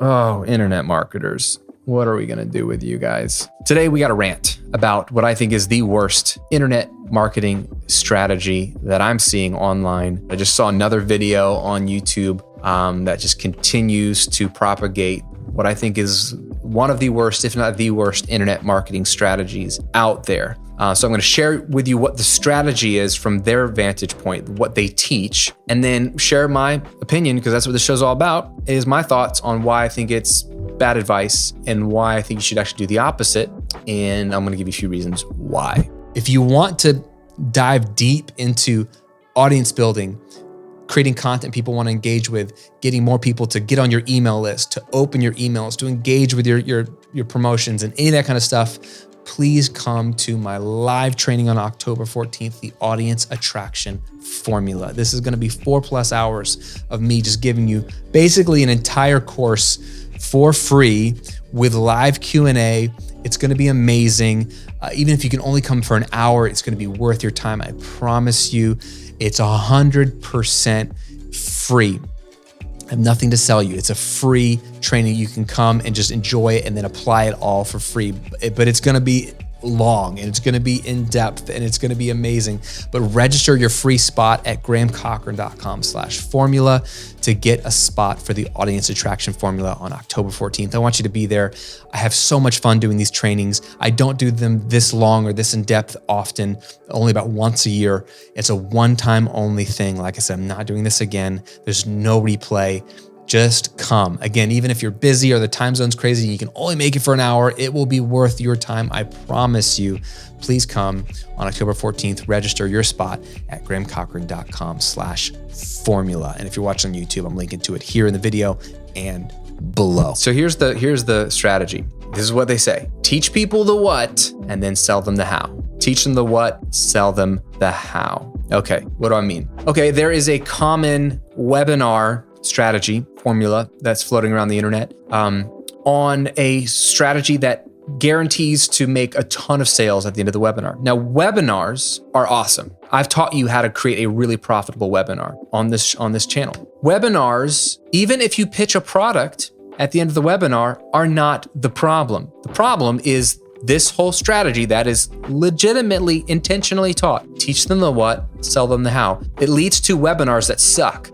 Oh, internet marketers. What are we going to do with you guys? Today, we got a rant about what I think is the worst internet marketing strategy that I'm seeing online. I just saw another video on YouTube that just continues to propagate what I think is one of the worst, if not the worst, internet marketing strategies out there. So I'm going to share with you what the strategy is from their vantage point, what they teach, and then share my opinion, because that's what the show's all about, is my thoughts on why I think it's bad advice and why I think you should actually do the opposite. And I'm going to give you a few reasons why. If you want to dive deep into audience building, creating content people want to engage with, getting more people to get on your email list, to open your emails, to engage with your promotions and any of that kind of stuff, please come to my live training on October 14th, the Audience Attraction Formula. This is going to be 4+ hours of me just giving you basically an entire course for free with live Q&A. It's going to be amazing. Even if you can only come for an hour, it's going to be worth your time. I promise you, it's 100% free. I have nothing to sell you. It's a free training. You can come and just enjoy it and then apply it all for free. But it's going to be long and it's going to be in depth and it's going to be amazing. But register your free spot at grahamcochran.com/formula to get a spot for the Audience Attraction Formula on October 14th. I want you to be there. I have so much fun doing these trainings. I don't do them this long or this in depth often, only about once a year. It's a one-time only thing. Like I said, I'm not doing this again. There's no replay. Just come. Again, even if you're busy or the time zone's crazy, you can only make it for an hour, it will be worth your time. I promise you. Please come on October 14th. Register your spot at grahamcochran.com/formula. And if you're watching on YouTube, I'm linking to it here in the video and below. So here's the strategy. This is what they say. Teach people the what and then sell them the how. Teach them the what, sell them the how. Okay, what do I mean? Okay, there is a common webinar strategy formula that's floating around the internet on a strategy that guarantees to make a ton of sales at the end of the webinar. Now, webinars are awesome. I've taught you how to create a really profitable webinar on this channel. Webinars, even if you pitch a product at the end of the webinar, are not the problem. The problem is this whole strategy that is legitimately, intentionally taught. Teach them the what, sell them the how. It leads to webinars that suck.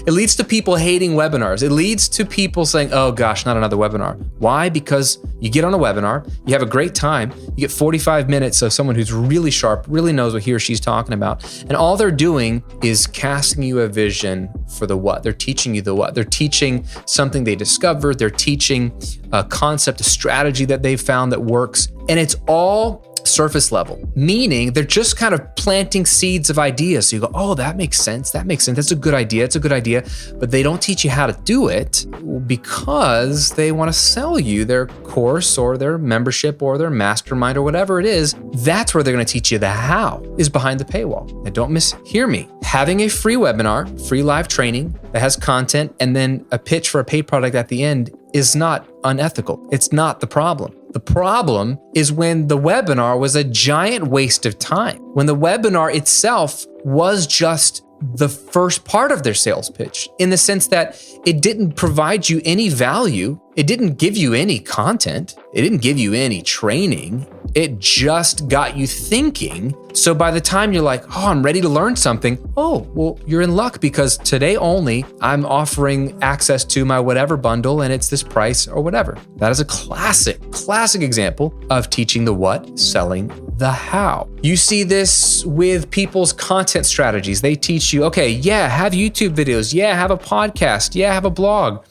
It leads to people hating webinars. It leads to people saying, oh gosh, not another webinar. Why? Because you get on a webinar, you have a great time, you get 45 minutes of someone who's really sharp, really knows what he or she's talking about, and all they're doing is casting you a vision for the what. They're teaching you the what. They're teaching something they discovered. They're teaching a concept, a strategy that they've found that works, and it's all surface level, meaning they're just kind of planting seeds of ideas. So you go, oh, that makes sense. That makes sense. That's a good idea. It's a good idea. But they don't teach you how to do it because they want to sell you their course or their membership or their mastermind or whatever it is. That's where they're going to teach you the how, is behind the paywall. Now, don't mishear me. Having a free webinar, free live training that has content, and then a pitch for a paid product at the end is not unethical. It's not the problem. The problem is when the webinar was a giant waste of time, when the webinar itself was just the first part of their sales pitch, in the sense that it didn't provide you any value. It didn't give you any content. It didn't give you any training. It just got you thinking. So by the time you're like, oh, I'm ready to learn something. Oh, well, you're in luck because today only I'm offering access to my whatever bundle and it's this price or whatever. That is a classic example of teaching the what, selling the how. You see this with people's content strategies. They teach you, okay, yeah, have YouTube videos. Yeah, have a podcast. Yeah, have a blog.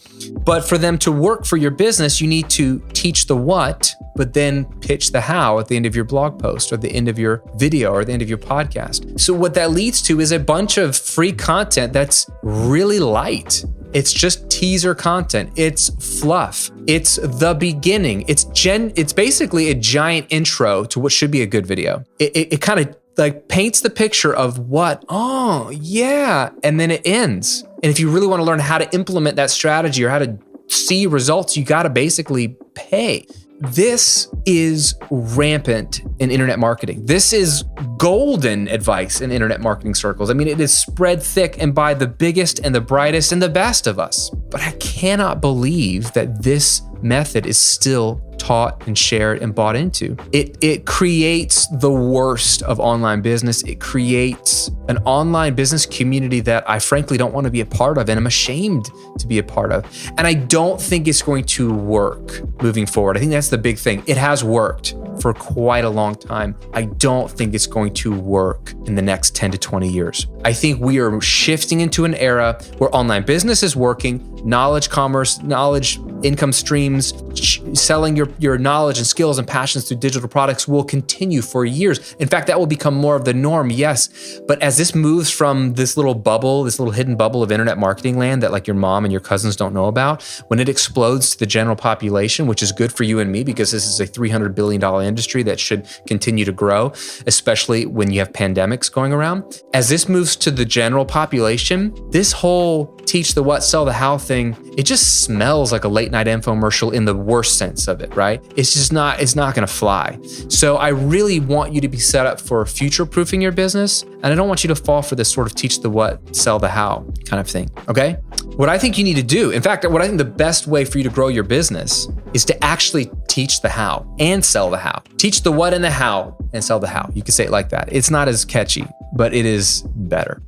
But for them to work for your business, you need to teach the what, but then pitch the how at the end of your blog post or the end of your video or the end of your podcast. So what that leads to is a bunch of free content that's really light. It's just teaser content. It's fluff. It's the beginning. It's basically a giant intro to what should be a good video. It kind of like paints the picture of what, oh yeah, and then it ends. And if you really want to learn how to implement that strategy or how to see results, you got to basically pay. This is rampant in internet marketing. This is golden advice in internet marketing circles. I mean, it is spread thick and by the biggest and the brightest and the best of us. But I cannot believe that this method is still taught and shared and bought into. It creates the worst of online business. It creates an online business community that I frankly don't want to be a part of, and I'm ashamed to be a part of. And I don't think it's going to work moving forward. I think that's the big thing. It has worked for quite a long time. I don't think it's going to work in the next 10 to 20 years. I think we are shifting into an era where online business is working, knowledge commerce, knowledge income streams, selling your knowledge and skills and passions through digital products will continue for years. In fact, that will become more of the norm, yes. But as this moves from this little bubble, this little hidden bubble of internet marketing land that like your mom and your cousins don't know about, when it explodes to the general population, which is good for you and me because this is a $300 billion industry that should continue to grow, especially when you have pandemics going around. As this moves to the general population, this whole teach the what, sell the how thing, it just smells like a late night infomercial in the worst sense of it, right? It's not going to fly. So I really want you to be set up for future proofing your business. And I don't want you to fall for this sort of teach the what, sell the how kind of thing. Okay. What I think you need to do, in fact, what I think the best way for you to grow your business is to actually teach the how and sell the how. Teach the what and the how and sell the how. You can say it like that. It's not as catchy, but it is better.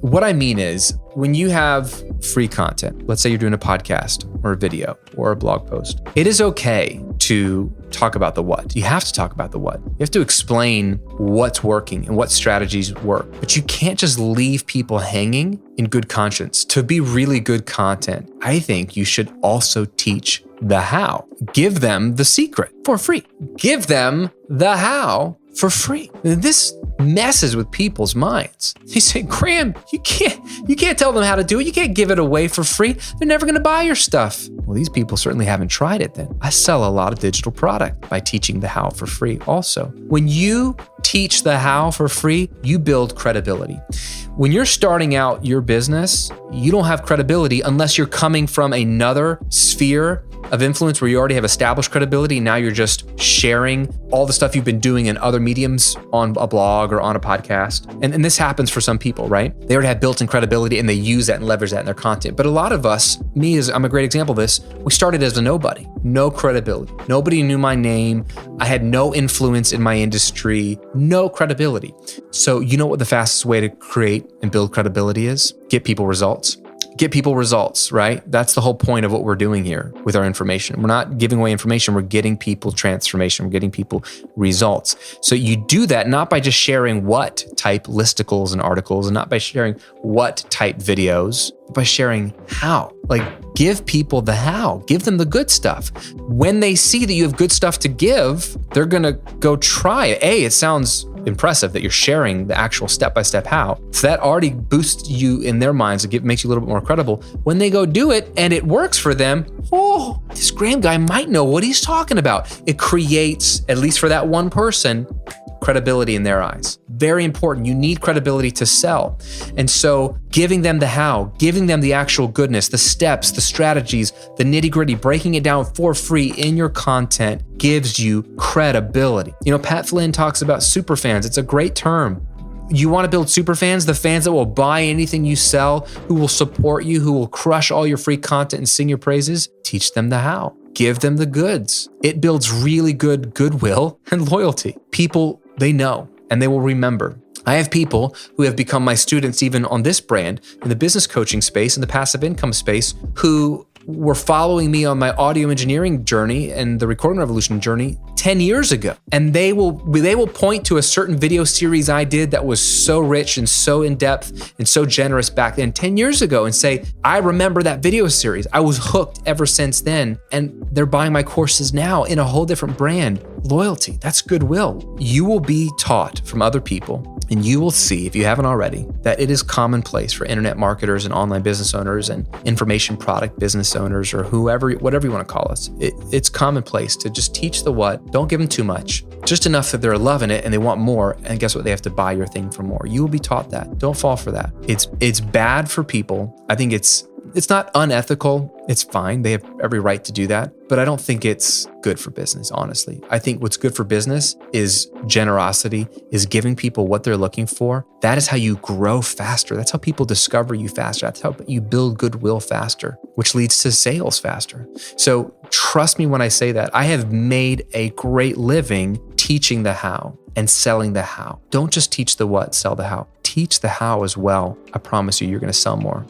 What I mean is when you have free content, let's say you're doing a podcast or a video or a blog post, it is okay to talk about the what. You have to talk about the what. You have to explain what's working and what strategies work. But you can't just leave people hanging in good conscience. To be really good content, I think you should also teach the how. Give them the secret for free. Give them the how for free. This messes with people's minds. They say, Graham, you can't tell them how to do it. You can't give it away for free. They're never going to buy your stuff. Well, these people certainly haven't tried it then. I sell a lot of digital product by teaching the how for free also. When you teach the how for free, you build credibility. When you're starting out your business, you don't have credibility unless you're coming from another sphere of influence where you already have established credibility. Now you're just sharing all the stuff you've been doing in other mediums on a blog or on a podcast. And this happens for some people, right? They already have built-in credibility and they use that and leverage that in their content. But a lot of us, I'm a great example of this. We started as a nobody, no credibility. Nobody knew my name. I had no influence in my industry, no credibility. So you know what the fastest way to create and build credibility is? Get people results. Get people results, right? That's the whole point of what we're doing here with our information. We're not giving away information. We're getting people transformation. We're getting people results. So you do that not by just sharing what type listicles and articles and not by sharing what type videos, but by sharing how. Like give people the how, give them the good stuff. When they see that you have good stuff to give, they're going to go try it. It sounds impressive that you're sharing the actual step-by-step how. So that already boosts you in their minds. It makes you a little bit more credible. When they go do it and it works for them, oh, this Graham guy might know what he's talking about. It creates, at least for that one person, credibility in their eyes. Very important. You need credibility to sell. And so giving them the how, giving them the actual goodness, the steps, the strategies, the nitty-gritty, breaking it down for free in your content gives you credibility. You know, Pat Flynn talks about superfans. It's a great term. You want to build superfans, the fans that will buy anything you sell, who will support you, who will crush all your free content and sing your praises? Teach them the how. Give them the goods. It builds really good goodwill and loyalty. People, they know and they will remember. I have people who have become my students even on this brand in the business coaching space, in the passive income space, who were following me on my audio engineering journey and the recording revolution journey 10 years ago. And they will point to a certain video series I did that was so rich and so in-depth and so generous back then 10 years ago and say, I remember that video series. I was hooked ever since then. And they're buying my courses now in a whole different brand. Loyalty, that's goodwill. You will be taught from other people, and you will see, if you haven't already, that it is commonplace for internet marketers and online business owners and information product business owners or whoever, whatever you want to call us. It's commonplace to just teach the what. Don't give them too much, just enough that they're loving it and they want more. And guess what? They have to buy your thing for more. You will be taught that. Don't fall for that. It's bad for people. I think it's It's not unethical. It's fine. They have every right to do that. But I don't think it's good for business, honestly. I think what's good for business is generosity, is giving people what they're looking for. That is how you grow faster. That's how people discover you faster. That's how you build goodwill faster, which leads to sales faster. So trust me when I say that. I have made a great living teaching the how and selling the how. Don't just teach the what, sell the how. Teach the how as well. I promise you're going to sell more.